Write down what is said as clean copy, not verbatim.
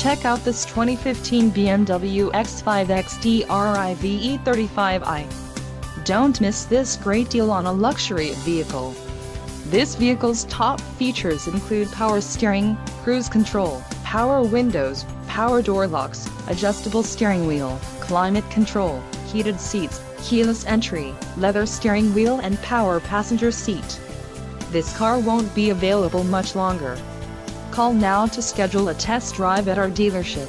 Check out this 2015 BMW X5 XDRIVE35I. Don't miss this great deal on a luxury vehicle. This vehicle's top features include power steering, cruise control, power windows, power door locks, adjustable steering wheel, climate control, heated seats, keyless entry, leather steering wheel and power passenger seat. This car won't be available much longer. Call now to schedule a test drive at our dealership.